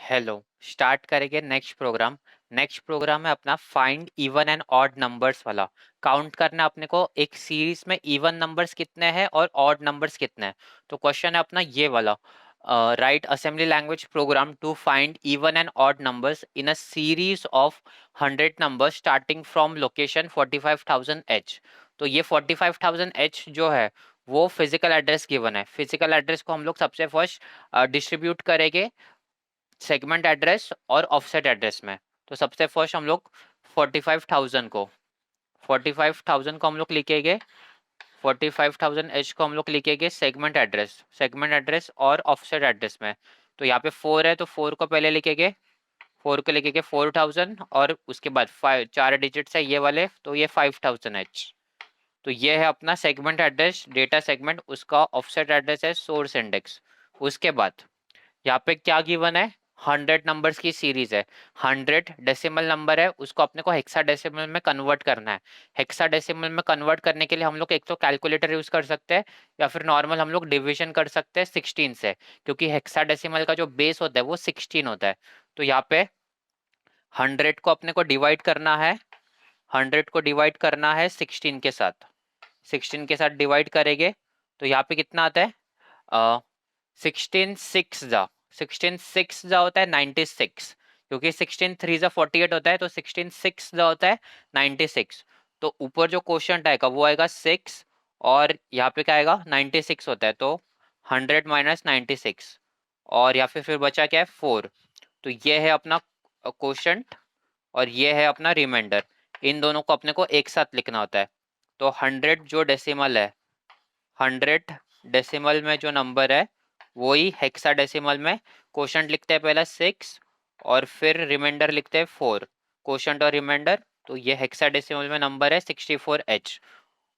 Hello. Start करेंगे next programme. Next programme है अपना find even and odd numbers वाला। काउंट करना अपने को एक सीरीज में इवन नंबर्स कितने हैं और ऑड नंबर्स कितने हैं। तो क्वेश्चन है अपना ये वाला, write assembly language program to find even and odd numbers in a series of 100 numbers starting from location 45,000 H। तो ये 45,000 H जो है वो फिजिकल एड्रेस गिवन है। फिजिकल एड्रेस को हम लोग सबसे फर्स्ट डिस्ट्रीब्यूट करेंगे सेगमेंट एड्रेस और ऑफसेट एड्रेस में। तो सबसे फर्स्ट हम लोग 45,000 को हम लोग लिखेंगे। 45,000 H को हम लोग लिखेंगे सेगमेंट एड्रेस और ऑफसेट एड्रेस में। तो यहाँ पे 4 है तो 4 को पहले लिखेंगे। 4 को लिखेंगे 4,000 और उसके बाद 5 4 डिजिट्स है ये वाले, तो ये 5,000 H। तो ये है अपना सेगमेंट एड्रेस डेटा सेगमेंट, उसका ऑफसेट एड्रेस है सोर्स इंडेक्स। उसके बाद यहाँ पे क्या गिवन है, 100 नंबर्स की सीरीज है। 100 डेसिमल नंबर है, उसको अपने को हेक्सा डेसिमल में कन्वर्ट करना है। हेक्सा डेसिमल में कन्वर्ट करने के लिए हम लोग एक तो कैलकुलेटर यूज कर सकते हैं या फिर नॉर्मल हम लोग डिवीजन कर सकते हैं 16 से, क्योंकि हेक्सा डेसिमल का जो बेस होता है वो 16 होता है। तो यहाँ पे 100 को अपने को डिवाइड करना है। 100 को डिवाइड करना है 16 के साथ। 16 के साथ डिवाइड करेंगे तो यहाँ पे कितना आता है, 16 6 जा होता है 96, क्योंकि 16 3 जा 48 होता है, तो 16 6 जा होता है 96। तो ऊपर जो क्वेश्चन आएगा वो आएगा 6 और यहाँ पे क्या आएगा 96 होता है, तो 100 माइनस 96 और यहाँ पे फिर बचा क्या है 4। तो ये है अपना क्वेश्चन और ये है अपना रिमाइंडर। इन दोनों को अपने को एक साथ लिखना होता है। तो 100 जो डेसिमल है, 100 डेसिमल में जो नंबर है वही हेक्सा डेसिमल में क्वोशंट लिखते हैं पहला 6 और फिर रिमाइंडर लिखते हैं 4। क्वोशंट और रिमाइंडर, तो ये हेक्सा डेसिमल में नंबर है 64H।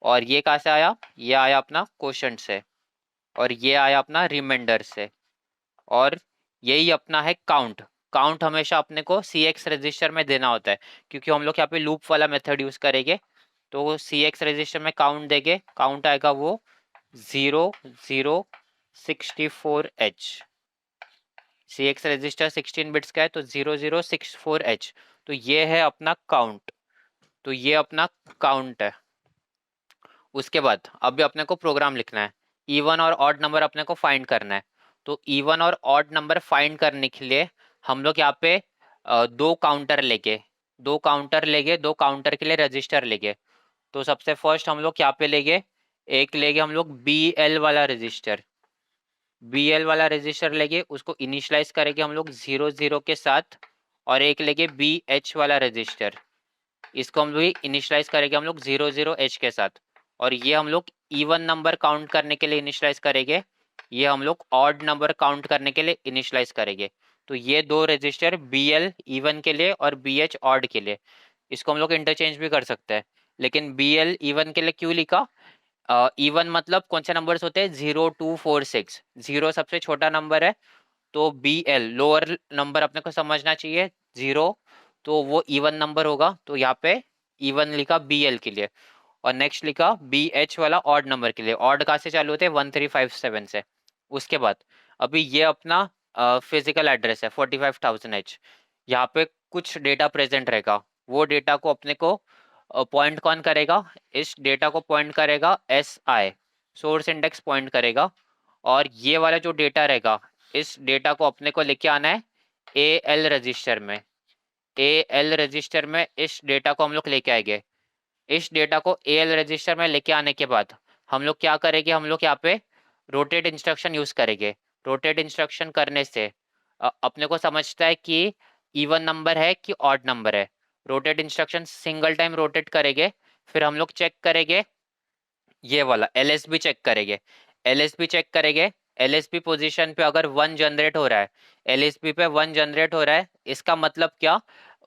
और ये कहाँ से आया, ये आया अपना क्वोशंट से और ये आया अपना रिमाइंडर से। और यही अपना है काउंट। काउंट हमेशा अपने को CX रजिस्टर में देना होता है, क्योंकि हम लोग यहाँ पे लूप वाला मेथड यूज करेंगे। तो CX रजिस्टर में काउंट देंगे, काउंट आएगा वो 0064H। CX रजिस्टर 16 बिट्स का है तो 0064H। तो ये है अपना काउंट। तो ये अपना काउंट है। उसके बाद अभी अपने को प्रोग्राम लिखना है। इवन और ऑड नंबर अपने को फाइंड करना है। तो इवन और ऑड नंबर फाइंड करने के लिए हम लोग यहाँ पे दो काउंटर के लिए रजिस्टर लेंगे। तो सबसे फर्स्ट हम लोग यहाँ पे लेंगे, एक लेंगे हम लोग BL वाला रजिस्टर। BL वाला रजिस्टर लेंगे, उसको इनिशियलाइज करेंगे हम लोग 00 के साथ। और एक लेंगे BH वाला रजिस्टर, इसको हम लोग इनिशियलाइज करेंगे हम लोग 00H के साथ। और ये हम लोग इवन नंबर काउंट करने के लिए इनिशियलाइज करेंगे, ये हम लोग ऑड नंबर काउंट करने के लिए इनिशियलाइज करेंगे। तो ये दो रजिस्टर BL इवन के लिए और BH ऑड के लिए, इसको हम लोग इंटरचेंज भी कर सकते हैं। लेकिन BL इवन के लिए क्यों लिखा, इवन मतलब कौन से नंबर्स होते हैं 0246, 0 सबसे छोटा नंबर है। तो BL लोअर नंबर अपने को समझना चाहिए 0, तो वो इवन नंबर होगा। तो यहाँ पे इवन लिखा BL के लिए और नेक्स्ट लिखा BH वाला ऑड नंबर के लिए। ऑड कहाँ से चालू होते हैं 1357 से। उसके बाद अभी ये अपना फिजिकल एड्रेस है 45,000H। यहाँ पे कुछ डेटा प्रेजेंट रहेगा, वो डेटा को अपने को पॉइंट कौन करेगा, इस डेटा को पॉइंट करेगा SI, सोर्स इंडेक्स पॉइंट करेगा। और ये वाला जो डेटा रहेगा, इस डेटा को अपने को लेके आना है AL रजिस्टर में। AL रजिस्टर में इस डेटा को हम लोग लेके आएंगे। इस डेटा को AL रजिस्टर में लेके आने के बाद हम लोग क्या करेंगे, हम लोग यहाँ पे रोटेट इंस्ट्रक्शन यूज करेंगे। रोटेट इंस्ट्रक्शन करने से अपने को समझता है कि इवन नंबर है कि ऑड नंबर है। Rotate instruction single time rotate करेंगे, फिर हम लोग चेक करेंगे ये वाला LSB चेक करेंगे। LSB चेक करेंगे, LSB पोजीशन पे अगर 1 जनरेट हो रहा है, LSB पे 1 जनरेट हो रहा है, इसका मतलब क्या,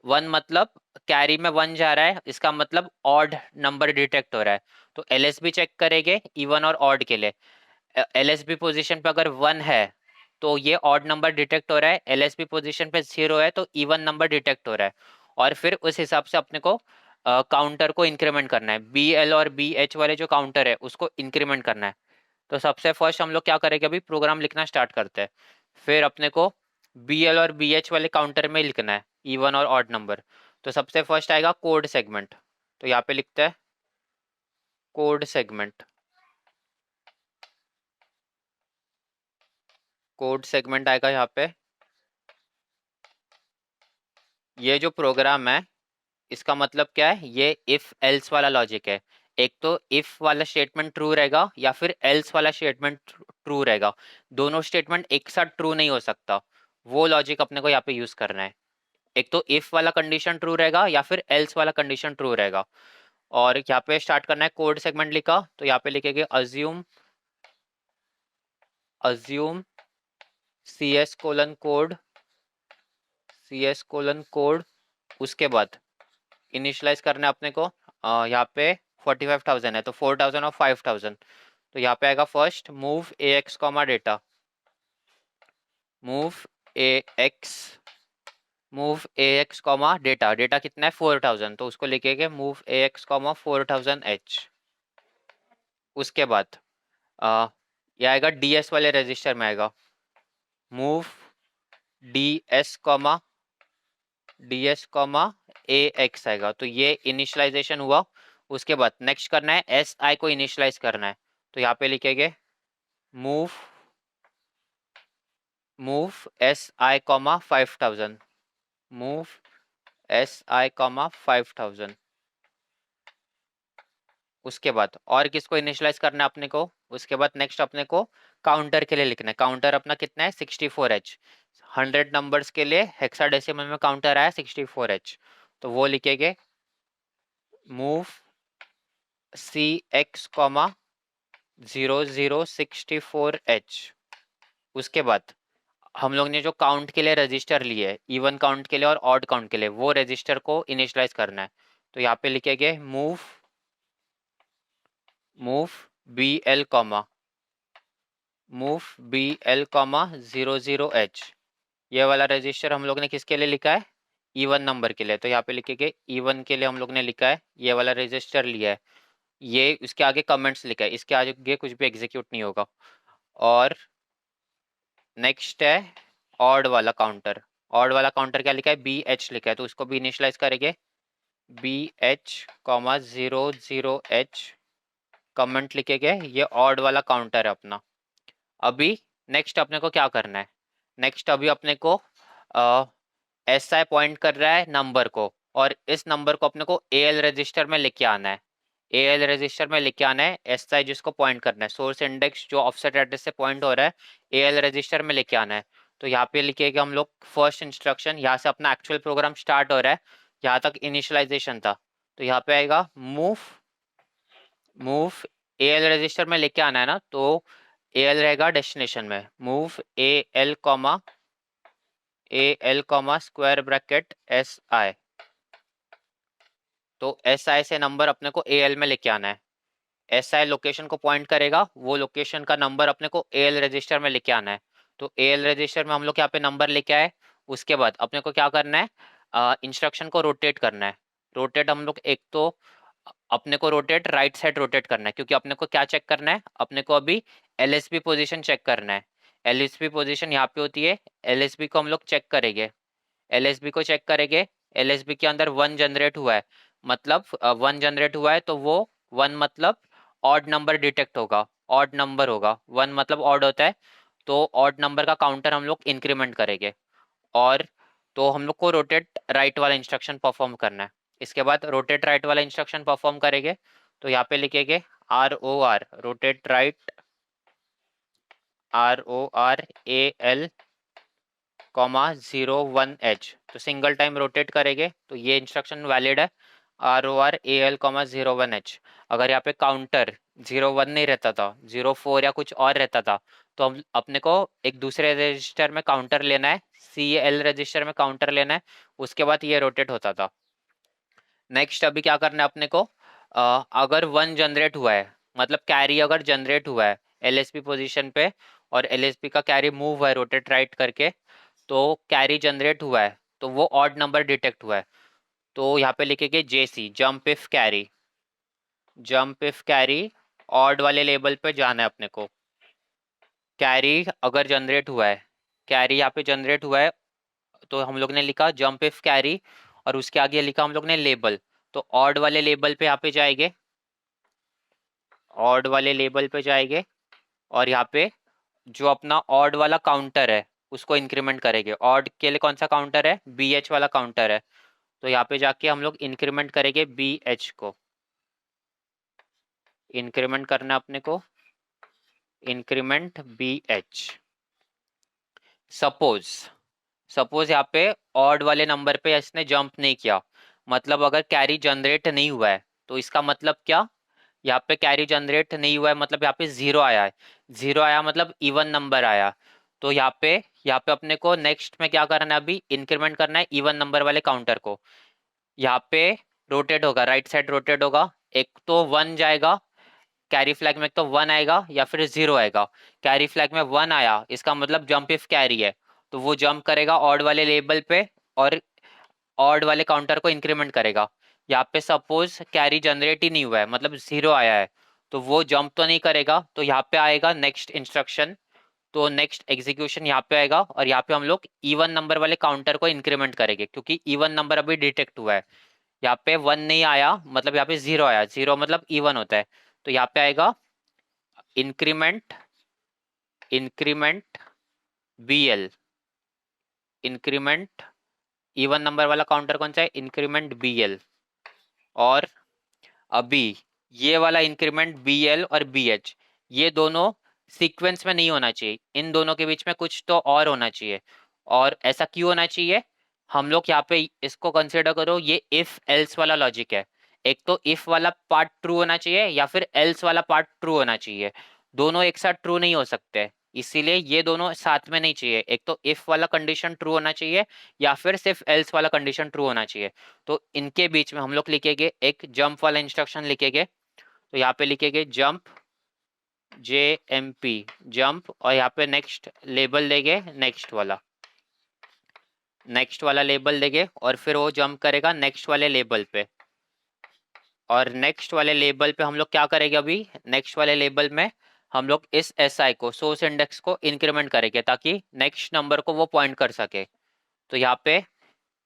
1 मतलब कैरी में 1 जा रहा है, इसका मतलब ऑड नंबर डिटेक्ट हो रहा है। तो LSB चेक करेंगे इवन और ऑड के लिए। LSB पोजीशन पे अगर 1 है तो ये ऑड नंबर डिटेक्ट हो रहा है, LSB पोजीशन पे 0 है तो इवन नंबर डिटेक्ट हो रहा है। और फिर उस हिसाब से अपने को काउंटर को इंक्रीमेंट करना है। BL और BH वाले जो काउंटर है उसको इंक्रीमेंट करना है। तो सबसे फर्स्ट हम लोग क्या करेंगे, अभी प्रोग्राम लिखना स्टार्ट करते हैं। फिर अपने को BL और BH वाले काउंटर में लिखना है इवन और ऑड नंबर। तो सबसे फर्स्ट आएगा कोड सेगमेंट, तो यहाँ पे लिखते हैं कोड सेगमेंट। कोड सेगमेंट आएगा यहाँ पे। ये जो प्रोग्राम है इसका मतलब क्या है, ये इफ एल्स वाला लॉजिक है। एक तो इफ वाला स्टेटमेंट ट्रू रहेगा या फिर एल्स वाला स्टेटमेंट ट्रू रहेगा। दोनों स्टेटमेंट एक साथ ट्रू नहीं हो सकता, वो लॉजिक अपने को यहाँ पे यूज करना है। एक तो इफ वाला कंडीशन ट्रू रहेगा या फिर एल्स वाला कंडीशन ट्रू रहेगा। और यहाँ पे स्टार्ट करना है कोड सेगमेंट लिखा, तो यहाँ पे लिखेंगे अज्यूम cs:कोड cs:कोड। उसके बाद इनिशियलाइज करना है अपने को। यहाँ पे 45,000 है तो 4,000 और 5,000। तो यहाँ पे आएगा first move ax comma data, move ax comma data. Data कितना है 4,000, तो उसको लिखेंगे मूव ax कॉमा 4,000h। उसके बाद ये आएगा ds वाले रजिस्टर में आएगा मूव ds ax आएगा। तो ये इनिशियलाइजेशन हुआ। उसके बाद नेक्स्ट करना है si को इनिशियलाइज करना है, तो यहाँ पे लिखेंगे move si comma 5,000, move si comma 5,000। उसके बाद और किसको इनिशियलाइज करना है अपने को, उसके बाद नेक्स्ट अपने को काउंटर के लिए लिखना है। काउंटर अपना कितना है 64h। 100 नंबर्स के लिए हेक्साडेसिमल में काउंटर आया 64h, तो वो लिखेंगे मूव cx कॉमा 0064h। उसके बाद हम लोग ने जो काउंट के लिए रजिस्टर लिए है, इवन काउंट के लिए और ऑड काउंट के लिए, वो रजिस्टर को इनिशियलाइज करना है। तो यहाँ पे लिखेंगे मूव bl कॉमा 00h। ये वाला रजिस्टर हम लोग ने किसके लिए लिखा है, इवन नंबर के लिए। तो यहाँ पे लिखेंगे इवन के लिए हम लोग ने लिखा है, ये वाला रजिस्टर लिया है। ये इसके आगे कमेंट्स लिखा है, इसके आगे कुछ भी एग्जीक्यूट नहीं होगा। और नेक्स्ट है ऑड वाला काउंटर। ऑड वाला काउंटर क्या लिखा है BH लिखा है, तो उसको भी इनिशियलाइज करेंगे BH कॉमा 00h। कमेंट लिखेंगे, ये ऑड वाला काउंटर है अपना। अभी नेक्स्ट अपने को क्या करना है, नेक्स्ट अभी अपने को SI पॉइंट कर रहा है नंबर को, और इस नंबर को अपने को AL रजिस्टर में लेके आना है। AL रजिस्टर में लेके आना है SI जिसको पॉइंट करना है, सोर्स इंडेक्स जो ऑफसेट एड्रेस से पॉइंट हो रहा है AL रजिस्टर में लेके आना है। तो यहाँ पे लिखेगा हम लोग फर्स्ट इंस्ट्रक्शन, यहाँ से अपना एक्चुअल प्रोग्राम स्टार्ट हो रहा है, यहाँ तक इनिशियलाइजेशन था। तो यहाँ पे आएगा मूव AL रजिस्टर में लेके आना है ना, तो AL रहेगा डेस्टिनेशन में, move AL comma square bracket SI। तो SI से नंबर अपने को AL में लेके आना है। SI लोकेशन को पॉइंट करेगा, वो लोकेशन का नंबर अपने को AL रजिस्टर में लेके आना है। तो AL रजिस्टर में हम लोग यहाँ पे नंबर लेके आए। उसके बाद अपने को क्या करना है, इंस्ट्रक्शन को रोटेट करना है। रोटेट हम लोग एक तो अपने को रोटेट राइट साइड रोटेट करना है, क्योंकि अपने को क्या चेक करना है, अपने को अभी LSB पोजीशन चेक करना है। LSB पोजीशन यहाँ पे होती है, LSB को हम लोग चेक करेंगे। LSB को चेक करेंगे, LSB के अंदर 1 जनरेट हुआ है, मतलब 1 जनरेट हुआ है तो वो 1 मतलब ऑड नंबर डिटेक्ट होगा, ऑड नंबर होगा। 1 मतलब ऑड होता है, तो ऑड नंबर का काउंटर हम लोग इंक्रीमेंट करेंगे। और तो हम लोग को रोटेट राइट वाला इंस्ट्रक्शन परफॉर्म करना है। इसके बाद रोटेट राइट वाला इंस्ट्रक्शन परफॉर्म करेंगे, तो यहाँ पे लिखेंगे ROR rotate right RORAL comma 01h। तो सिंगल टाइम रोटेट करेंगे, तो ये इंस्ट्रक्शन वैलिड है RORAL कॉमा 01h। अगर यहाँ पे काउंटर 01 नहीं रहता था, 04 या कुछ और रहता था, तो हम अपने को एक दूसरे रजिस्टर में काउंटर लेना है, CL रजिस्टर में काउंटर लेना है, उसके बाद ये रोटेट होता था। नेक्स्ट अभी क्या करना है अपने को, अगर 1 जनरेट हुआ है, मतलब कैरी अगर जनरेट हुआ है LSB पोजीशन पे, और LSB का कैरी मूव हुआ है रोटेट राइट करके, तो कैरी जनरेट हुआ है तो वो ऑड नंबर डिटेक्ट हुआ है। तो यहाँ पे लिखेंगे JC jump if carry odd वाले लेबल पे जाना है अपने को। कैरी अगर जनरेट हुआ है, कैरी यहाँ पे जनरेट हुआ है, तो हम लोग ने लिखा जंप इफ कैरी, और उसके आगे लिखा हम लोग ने लेबल। तो ऑड वाले लेबल पे यहाँ पे जाएंगे, ऑड वाले लेबल पे जाएंगे, और यहाँ पे जो अपना ऑड वाला काउंटर है उसको इंक्रीमेंट करेंगे। ऑड के लिए कौन सा काउंटर है? बी एच वाला काउंटर है। तो यहाँ पे जाके हम लोग इंक्रीमेंट करेंगे बी एच को, इंक्रीमेंट करना अपने को, increment B H. Suppose suppose यहाँ पे ऑड वाले नंबर पे इसने जंप नहीं किया, मतलब अगर कैरी जनरेट नहीं हुआ है, तो इसका मतलब क्या? यहाँ पे कैरी जनरेट नहीं हुआ है मतलब यहाँ पे जीरो आया है, जीरो आया मतलब इवन नंबर आया। तो यहाँ पे अपने को नेक्स्ट में क्या करना है? अभी इंक्रीमेंट करना है इवन नंबर वाले काउंटर को। यहाँ पे रोटेट होगा, राइट साइड रोटेट होगा, एक तो वन जाएगा कैरी फ्लैग में, एक तो वन आएगा या फिर जीरो आएगा। कैरी फ्लैग में वन आया इसका मतलब जंप इफ कैरी है, तो वो जंप करेगा ऑड वाले लेबल पे और ऑड वाले काउंटर को इंक्रीमेंट करेगा। यहाँ पे सपोज कैरी जनरेट ही नहीं हुआ है मतलब जीरो आया है, तो वो जंप तो नहीं करेगा, तो यहाँ पे आएगा नेक्स्ट इंस्ट्रक्शन, तो नेक्स्ट एग्जीक्यूशन यहाँ पे आएगा, और यहाँ पे हम लोग इवन नंबर वाले काउंटर को इंक्रीमेंट करेंगे क्योंकि इवन नंबर अभी डिटेक्ट हुआ है। यहाँ पे वन नहीं आया मतलब यहाँ पे जीरो आया, जीरो मतलब इवन होता है, तो यहाँ पे आएगा increment, increment B L, increment even number वाला काउंटर कौन सा है? Increment B L. और अभी ये वाला इंक्रीमेंट बी एल और बी एच, ये दोनों सीक्वेंस में नहीं होना चाहिए, इन दोनों के बीच में कुछ तो और होना चाहिए। और ऐसा क्यों होना चाहिए? हम लोग यहाँ पे इसको कंसिडर करो, ये इफ एल्स वाला लॉजिक है। एक तो इफ वाला पार्ट ट्रू होना चाहिए या फिर एल्स वाला पार्ट ट्रू होना चाहिए, दोनों एक साथ ट्रू नहीं हो सकते, इसीलिए ये दोनों साथ में नहीं चाहिए। एक तो इफ वाला कंडीशन ट्रू होना चाहिए या फिर सिर्फ एल्स वाला कंडीशन ट्रू होना चाहिए। तो इनके बीच में हम लोग लिखेंगे एक जंप वाला इंस्ट्रक्शन लिखेंगे, तो यहाँ पे लिखेंगे जंप जे एम पी जंप, और यहाँ पे नेक्स्ट लेबल देंगे, नेक्स्ट वाला लेबल देंगे, और फिर वो जंप करेगा नेक्स्ट वाले लेबल पे। और नेक्स्ट वाले लेबल पे हम लोग क्या करेंगे? अभी नेक्स्ट वाले लेबल में हम लोग इस एस आई को, सोर्स इंडेक्स को इंक्रीमेंट करेंगे ताकि नेक्स्ट नंबर को वो पॉइंट कर सके। तो यहाँ पे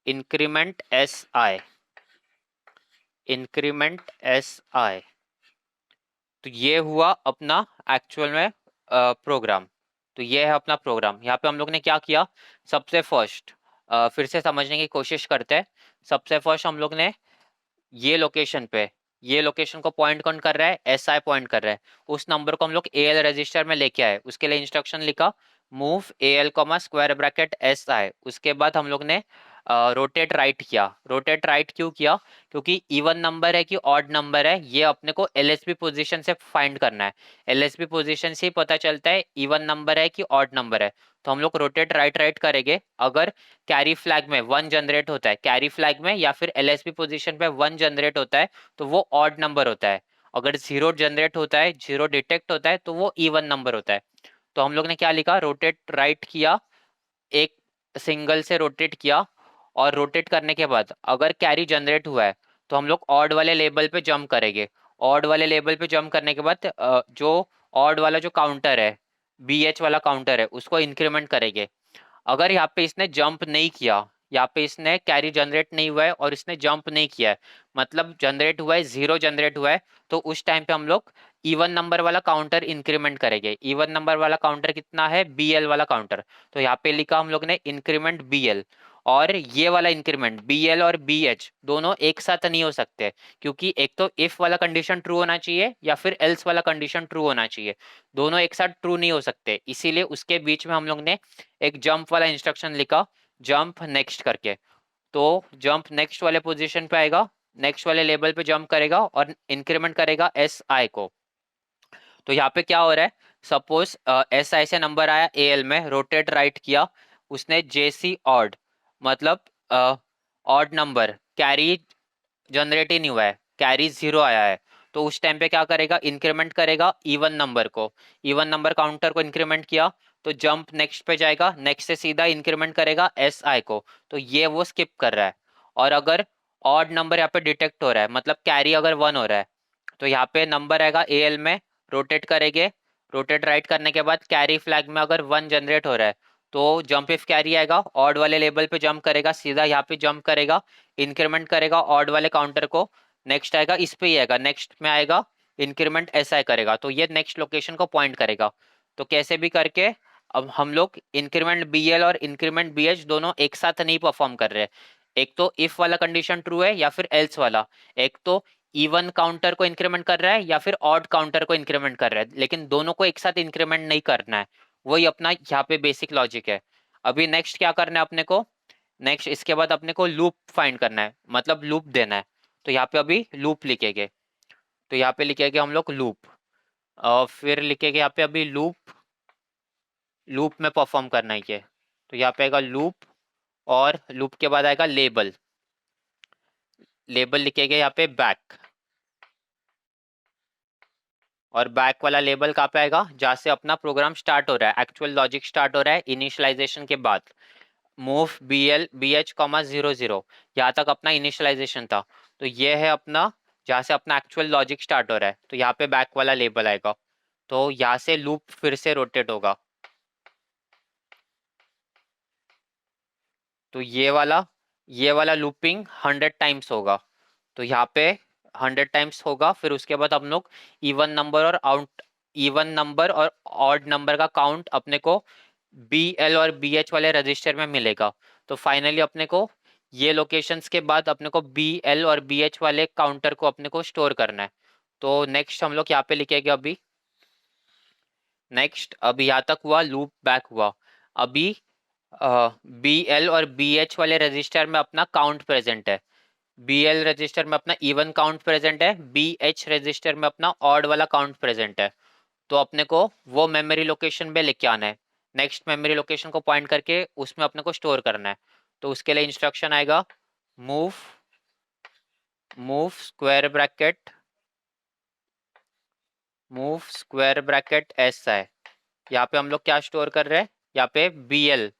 increment S I, increment S I. तो ये हुआ अपना एक्चुअल में प्रोग्राम। तो ये है अपना प्रोग्राम। यहाँ पे हम लोग ने क्या किया? सबसे फर्स्ट फिर से समझने की कोशिश करते हैं। सबसे फर्स्ट हम लोग ने ये लोकेशन पे, ये लोकेशन को पॉइंट कौन कर रहा है? एस आई पॉइंट कर रहा है। उस नंबर को हम लोग ए एल रजिस्टर में लेके आए, उसके लिए इंस्ट्रक्शन लिखा move A L comma square bracket S I. उसके बाद हम लोग ने रोटेट राइट किया। रोटेट राइट क्यों किया? क्योंकि इवन नंबर है कि ऑड नंबर है ये अपने को एलएसबी पोजीशन से फाइंड करना है। एलएसबी पोजीशन से ही पता चलता है इवन नंबर है कि ऑड नंबर है। तो हम लोग रोटेट राइट राइट करेंगे। अगर कैरी फ्लैग में वन जनरेट होता है, कैरी फ्लैग में या फिर एलएसबी पोजीशन पे वन जनरेट होता है तो वो ऑड नंबर होता है। अगर जीरो जनरेट होता है, जीरो डिटेक्ट होता है, तो वो इवन नंबर होता है। तो हम लोग ने क्या लिखा? रोटेट राइट किया, एक सिंगल से रोटेट किया, और रोटेट करने के बाद अगर कैरी जनरेट हुआ है तो हम लोग ऑड वाले लेबल पे जंप करेंगे। ऑड वाले लेबल पे जंप करने के बाद जो ऑड वाला जो काउंटर है, बी एच वाला काउंटर है, उसको इंक्रीमेंट करेंगे। अगर यहाँ पे इसने जंप नहीं किया, यहाँ पे इसने कैरी जनरेट नहीं हुआ है और इसने जंप नहीं किया है, मतलब जनरेट हुआ है, जीरो जनरेट हुआ है, तो उस टाइम पे हम लोग इवन नंबर वाला काउंटर इंक्रीमेंट करेंगे। इवन नंबर वाला काउंटर कितना है? बी एल वाला काउंटर। तो यहाँ पे लिखा हम लोग ने इंक्रीमेंट बी एल। और ये वाला इंक्रीमेंट बी एल और बी एच दोनों एक साथ नहीं हो सकते, क्योंकि एक तो इफ वाला कंडीशन ट्रू होना चाहिए या फिर एल्स वाला कंडीशन ट्रू होना चाहिए, दोनों एक साथ ट्रू नहीं हो सकते। इसीलिए उसके बीच में हम लोग ने एक जंप वाला इंस्ट्रक्शन लिखा, जंप नेक्स्ट करके। तो जंप नेक्स्ट वाले पोजीशन पे आएगा, नेक्स्ट वाले लेवल पे जंप करेगा और इंक्रीमेंट करेगा एस आई को। तो यहाँ पे क्या हो रहा है? सपोज एस आई से नंबर आया ए एल में, रोटेट राइट किया, उसने जेसी ऑड मतलब ऑड नंबर, कैरी जनरेट ही नहीं हुआ है, कैरी जीरो आया है, तो उस टाइम पे क्या करेगा? इंक्रीमेंट करेगा इवन नंबर को। इवन नंबर काउंटर को इंक्रीमेंट किया तो जंप नेक्स्ट पे जाएगा, नेक्स्ट से सीधा इंक्रीमेंट करेगा एस आई को, तो ये वो स्किप कर रहा है। और अगर ऑड नंबर यहाँ पे डिटेक्ट हो रहा है, मतलब कैरी अगर वन हो रहा है, तो यहाँ पे नंबर आएगा ए एल में, रोटेट करेंगे। रोटेट राइट करने के बाद कैरी फ्लैग में अगर वन जनरेट हो रहा है तो जंप इफ कैरी आएगा, ऑड वाले लेबल पे जंप करेगा, सीधा यहाँ पे जंप करेगा, इंक्रीमेंट करेगा ऑड वाले काउंटर को, नेक्स्ट आएगा इस पे ही आएगा, नेक्स्ट में आएगा इंक्रीमेंट ऐसा करेगा, तो ये नेक्स्ट लोकेशन को पॉइंट करेगा। तो कैसे भी करके अब हम लोग इंक्रीमेंट बीएल और इंक्रीमेंट बीएच दोनों एक साथ नहीं परफॉर्म कर रहे। एक तो इफ वाला कंडीशन ट्रू है या फिर एल्स वाला, एक तो इवन काउंटर को इंक्रीमेंट कर रहा है या फिर ऑड काउंटर को इंक्रीमेंट कर रहा है, लेकिन दोनों को एक साथ इंक्रीमेंट नहीं करना है। वही अपना यहाँ पे बेसिक लॉजिक है। अभी नेक्स्ट क्या करना है अपने को, नेक्स्ट इसके बाद अपने को लूप फाइंड करना है, मतलब लूप देना है। तो यहाँ पे अभी लूप लिखेंगे, तो यहाँ पे लिखेंगे हम लोग लूप, और फिर लिखेंगे यहाँ पे अभी लूप, लूप में परफॉर्म करना है ये। तो यहाँ पे आएगा लूप, और लूप के बाद आएगा लेबल, लेबल लिखेंगे यहाँ पे बैक, और बैक वाला लेबल कहाँ पे आएगा, जहाँ से अपना प्रोग्राम स्टार्ट हो रहा है, एक्चुअल लॉजिक स्टार्ट हो रहा है इनिशियलाइजेशन के बाद। Move B L B H comma 00, यहाँ तक अपना इनिशियलाइजेशन था। तो ये है अपना जहाँ से अपना एक्चुअल लॉजिक स्टार्ट हो रहा है, तो यहाँ पे बैक वाला लेबल आएगा। तो यहाँ से लूप फिर से रोटेट होगा, तो ये वाला लूपिंग 100 टाइम्स होगा। तो यहाँ पे 100 टाइम्स होगा, फिर उसके बाद हम लोग इवन नंबर और आउट, इवन नंबर और ऑड नंबर का काउंट अपने को बी एल और बी एच वाले रजिस्टर में मिलेगा। तो फाइनली अपने को ये लोकेशंस के बाद अपने को बी एल और बी एच वाले काउंटर को अपने को स्टोर करना है। तो नेक्स्ट हम लोग यहाँ पे लिखेंगे अभी, नेक्स्ट अभी यहाँ तक हुआ, लूप बैक हुआ। अभी बी एल और बी एच वाले रजिस्टर में अपना काउंट प्रेजेंट है, बी एल रजिस्टर में अपना इवन काउंट प्रेजेंट है, बी एच रजिस्टर में अपना ऑड वाला काउंट प्रेजेंट है। तो अपने को वो मेमोरी लोकेशन पे लेके आना है, नेक्स्ट मेमोरी लोकेशन को पॉइंट करके उसमें अपने को स्टोर करना है। तो उसके लिए इंस्ट्रक्शन आएगा move, move square bracket, move square bracket ऐसा है। यहाँ पे हम लोग क्या स्टोर कर रहे हैं, यहाँ पे बी एल,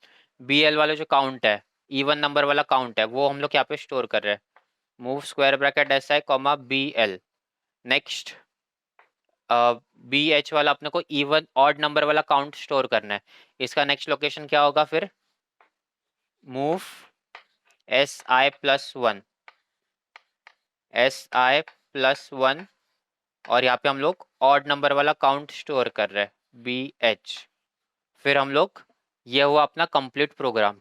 बी एल वाला जो काउंट है, इवन नंबर वाला काउंट है, वो हम लोग यहाँ पे स्टोर कर रहे हैं। मूव स्क्वायर ब्रैकेट ऐसा है comma B L, next B H वाला अपने को इवन ऑड नंबर वाला काउंट स्टोर करना है। इसका नेक्स्ट लोकेशन क्या होगा फिर, move S I plus one, S I plus one, और यहाँ पे हम लोग ऑड नंबर वाला काउंट स्टोर कर रहे हैं बी एच। फिर हम लोग, ये हुआ अपना कंप्लीट प्रोग्राम।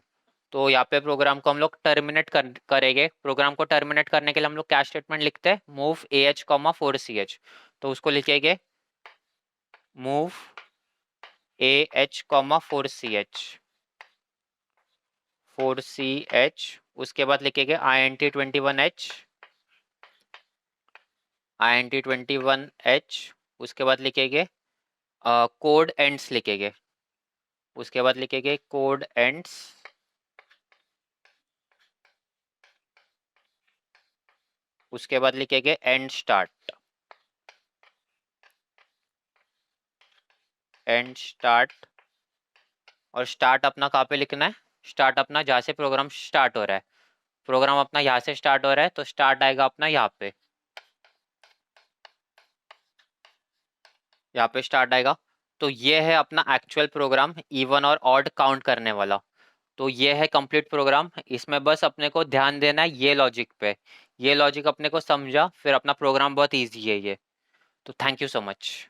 तो यहाँ पे प्रोग्राम को हम लोग टर्मिनेट करेंगे। प्रोग्राम को टर्मिनेट करने के लिए हम लोग क्या स्टेटमेंट लिखते हैं, move A H comma 4ch। तो उसको लिखेंगे move A H comma 4ch, 4ch। उसके बाद लिखेंगे I N T 21h, I N T 21h। उसके बाद लिखेंगे कोड एंड्स लिखेंगे, उसके बाद लिखेंगे कोड एंड्स, उसके बाद लिखेंगे एंड स्टार्ट, एंड स्टार्ट। और स्टार्ट अपना कहाँ पे लिखना है, स्टार्ट अपना जहाँ से प्रोग्राम स्टार्ट हो रहा है, प्रोग्राम अपना यहाँ से स्टार्ट हो रहा है, तो स्टार्ट आएगा अपना यहाँ पे, यहाँ पे स्टार्ट आएगा। तो ये है अपना एक्चुअल प्रोग्राम इवन और ऑड काउंट करने वाला। तो ये है कंप्लीट प्रोग्राम, इसमें बस अपने को ध्यान देना है ये लॉजिक पे, ये लॉजिक अपने को समझा, फिर अपना प्रोग्राम बहुत ईजी है ये। तो थैंक यू सो मच।